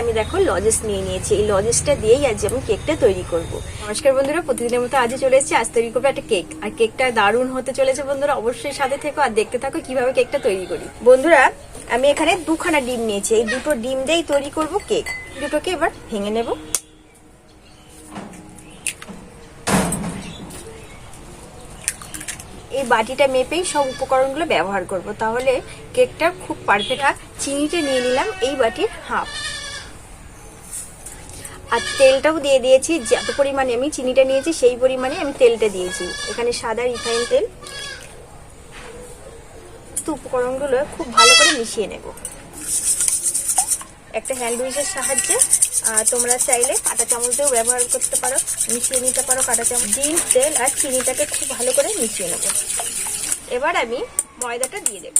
আমি দেখো লজেস নিয়ে নিয়েছি। এই লজেসটা দিয়েই আজ আমি কেকটা তৈরি করব। নমস্কার বন্ধুরা, প্রতিদিনের মতো আজ চলে এসেছি। আজ তৈরি করবো একটা কেক, আর কেকটা দারুণ হতে চলেছে বন্ধুরা। অবশ্যই সাথে থেকো আর দেখতে থাকো কিভাবে কেকটা তৈরি করি। বন্ধুরা, আমি এখানে দুখানা ডিম নিয়েছি। এই দুটো ডিম দিয়েই তৈরি করব কেক। দুটোকে এবার ভেঙে নেব। এই বাটিটা মেপেই সব উপকরণগুলো ব্যবহার করব, তাহলে কেকটা খুব পারফেক্ট। চিনিটা নিয়ে নিলাম এই বাটির হাফ, আর তেলটাও দিয়ে দিয়েছি। যত পরিমাণে আমি চিনিটা নিয়েছি সেই পরিমাণে আমি তেলটা দিয়েছি। এখানে সাদা রিফাইন তেল। উপকরণগুলো খুব ভালো করে মিশিয়ে নেব একটা হ্যান্ড উইচের সাহায্যে। তোমরা চাইলে কাঁটা চামচ দিয়েও ব্যবহার করতে পারো, মিশিয়ে নিতে পারো কাঁটা চামচ। ডিম, তেল আর চিনিটাকে খুব ভালো করে মিশিয়ে নেব। এবার আমি ময়দাটা দিয়ে দেব,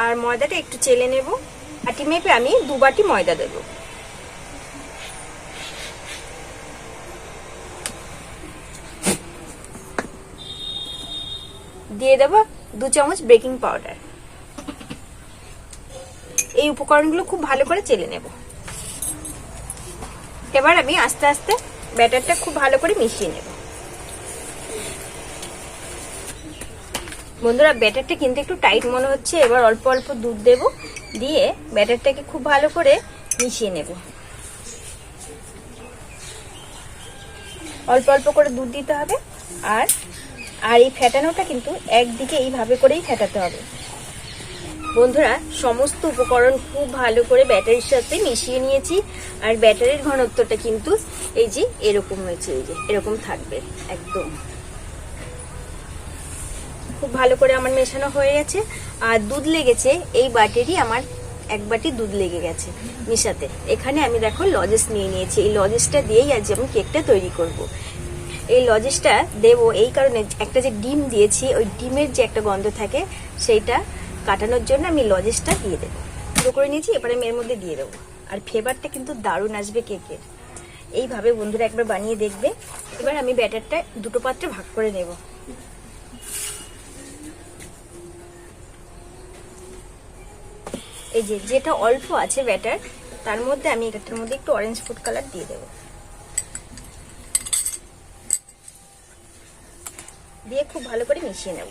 আর ময়দাটা একটু চেলে নেব। বাটি মেপে আমি 2 বাটি ময়দা দেব। দিয়ে দেব 2 চামচ বেকিং পাউডার। এই উপকরণগুলো খুব ভালো করে চেলে নেব। এবার আমি আস্তে আস্তে ব্যাটারটা খুব ভালো করে মিশিয়ে নেব। বন্ধুরা, ব্যাটারটা কিন্তু একটু টাইট মনে হচ্ছে। এবার অল্প অল্প দুধ দেব, দিয়ে ব্যাটারটাকে খুব ভালো করে মিশিয়ে নেব। অল্প অল্প করে দুধ দিতে হবে। আর এই ফেটানোটা কিন্তু একদিকে এইভাবে করেই ফেটাতে হবে। বন্ধুরা, সমস্ত উপকরণ খুব ভালো করে ব্যাটারির সাথে মিশিয়ে নিয়েছি। আর ব্যাটারির ঘনত্বটা কিন্তু এই যে এরকম হয়েছে, এই যে এরকম থাকবে একদম। খুব ভালো করে আমার মেশানো হয়ে গেছে। আর দুধ লেগেছে এই বাটিরই আমার 1 বাটি দুধ লেগে গেছে মিশাতে। এখানে আমি দেখো লজেস নিয়ে নিয়েছি। এই লজেসটা দিয়েই আজ আমি কেকটা তৈরি করব। এই লজেসটা দেবো এই কারণে, একটা যে ডিম দিয়েছি ওই ডিমের যে একটা গন্ধ থাকে সেইটা কাটানোর জন্য আমি লজেসটা দিয়ে দেবো। পুরো করে নিয়েছি, এবার আমি এর মধ্যে দিয়ে দেবো। আর ফ্লেভারটা কিন্তু দারুণ আসবে কেকের। এইভাবে বন্ধুরা একবার বানিয়ে দেখবে। এবার আমি ব্যাটারটা 2টো পাত্রে ভাগ করে নেব। এই যে যেটা অল্প আছে ব্যাটার, তার মধ্যে আমি এটার মধ্যে একটু অরেঞ্জ ফুড কালার দিয়ে দেব। দিয়ে খুব ভালো করে মিশিয়ে নেব।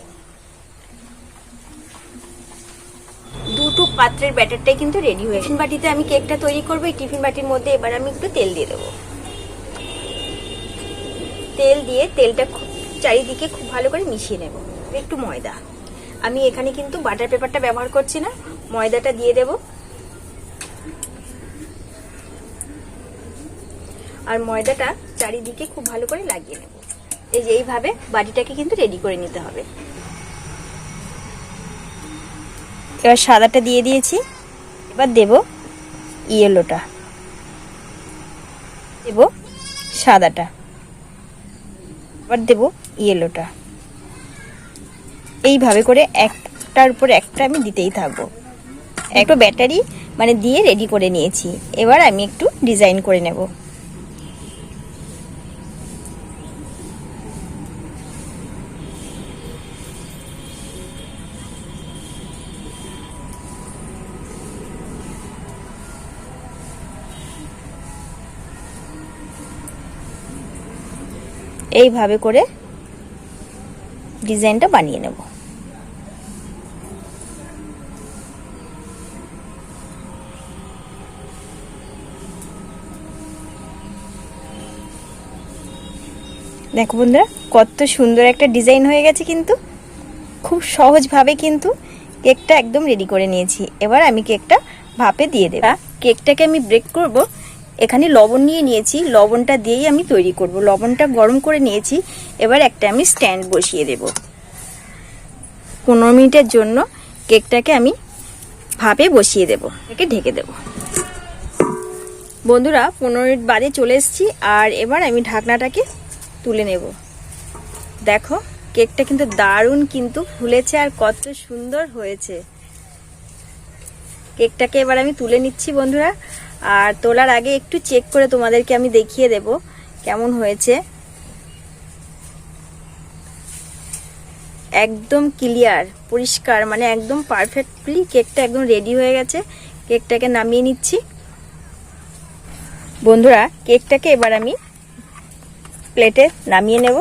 2টো পাত্রের ব্যাটারটাই কিন্তু রেডি হয়ে গেছে। টিফিন বাটিতে আমি কেকটা তৈরি করবো। এই টিফিন বাটির মধ্যে এবার আমি একটু তেল দিয়ে দেবো। তেল দিয়ে তেলটা চারিদিকে খুব ভালো করে মিশিয়ে নেব। একটু ময়দা, আমি এখানে কিন্তু বাটার পেপারটা ব্যবহার করছি না, ময়দাটা দিয়ে দেব। আর ময়দাটা চারিদিকে খুব ভালো করে লাগিয়ে নেব। এই যে এইভাবে বাটিটাকে কিন্তু রেডি করে নিতে হবে। এবার সাদাটা দিয়ে দিয়েছি। এবার দেব ইয়েলোটা, দেব সাদাটা, এবার দেব ইয়েলোটা। এইভাবে করে একটার উপর একটা আমি দিতেই থাকবো। একটা ব্যাটারি মানে দিয়ে রেডি করে নিয়েছি। এবার আমি একটু ডিজাইন করে নেব। এইভাবে করে ডিজাইনটা বানিয়ে নেব। দেখো বন্ধুরা, কত সুন্দর একটা ডিজাইন হয়ে গেছে। কিন্তু খুব সহজভাবে কিন্তু কেকটা একদম রেডি করে নিয়েছি। এবার আমি কেকটা ভাপে দিয়ে দেব। কেকটাকে আমি ব্রেক করব। এখানে লবণ নিয়ে নিয়েছি, লবণটা দিয়েই আমি তৈরি করব। লবণটা গরম করে নিয়েছি। এবার একটা আমি স্ট্যান্ড বসিয়ে দেব। 15 মিনিটের জন্য কেকটাকে আমি ভাপে বসিয়ে দেব। একে ঢেকে দেব। বন্ধুরা, 15 মিনিট বাদে চলে এসেছি। আর এবার আমি ঢাকনাটাকে তুলে নেব। দেখো কেকটা কিন্তু দারুণ কিন্তু ফুলেছে আর কত সুন্দর হয়েছে। কেকটাকে এবার আমি তুলে নিচ্ছি বন্ধুরা। আর তোলার আগে একটু চেক করে তোমাদেরকে আমি দেখিয়ে দেব কেমন হয়েছে। একদম ক্লিয়ার, পরিষ্কার, মানে একদম পারফেক্টলি কেকটা একদম রেডি হয়ে গেছে। কেকটাকে নামিয়ে নিচ্ছি। বন্ধুরা, কেকটাকে এবার আমি প্লেটে নামিয়ে নেব।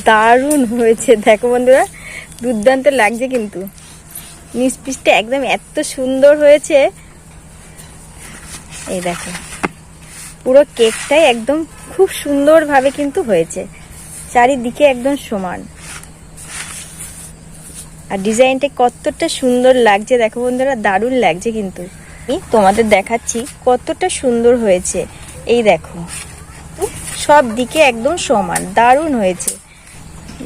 দারুণ হয়েছে, দেখো বন্ধুরা, দুর্দান্ত লাগছে কিন্তু। নিচ পিসটা একদম এত সুন্দর হয়েছে, এই দেখো পুরো কেকটাই একদম খুব সুন্দরভাবে কিন্তু হয়েছে, চারিদিকে একদম সমান। আর ডিজাইনটা কতটা সুন্দর লাগছে দেখো বন্ধুরা, দারুণ লাগছে কিন্তু। আমি তোমাদের দেখাচ্ছি কতটা সুন্দর হয়েছে, এই দেখো সব দিকে একদম সমান, দারুণ হয়েছে।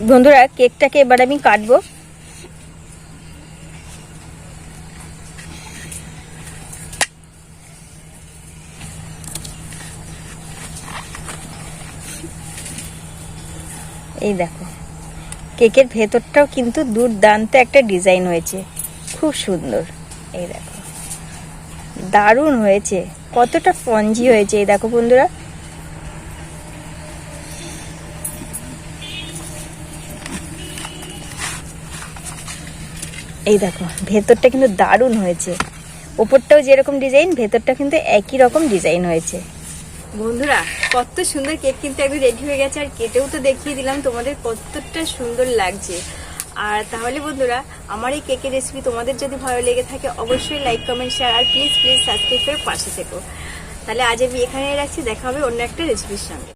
বন্ধুরা, কেকটাকে এবার আমি কাটবো। এই দেখো কেকের ভেতরটাও কিন্তু দুর্দান্ত একটা ডিজাইন হয়েছে, খুব সুন্দর। এই দেখো দারুণ হয়েছে, কতটা স্পঞ্জি হয়েছে, এই দেখো বন্ধুরা। এই দেখো ভেতরটা কিন্তু দারুণ হয়েছে, ওপরটাও যেরকম ডিজাইন, ভেতরটা কিন্তু একই রকম ডিজাইন হয়েছে। বন্ধুরা, কত সুন্দর কেক কিন্তু একদম রেডি হয়ে গেছে, আর কেটেও তো দেখিয়ে দিলাম তোমাদের কতটা সুন্দর লাগছে। আর তাহলে বন্ধুরা, আমার এই কেকের রেসিপি তোমাদের যদি ভালো লেগে থাকে অবশ্যই লাইক, কমেন্ট, শেয়ার আর প্লিজ সাবস্ক্রাইব করে পাশে থেকো। তাহলে আজ আমি এখানে রাখছি, দেখা হবে অন্য একটা রেসিপির সঙ্গে।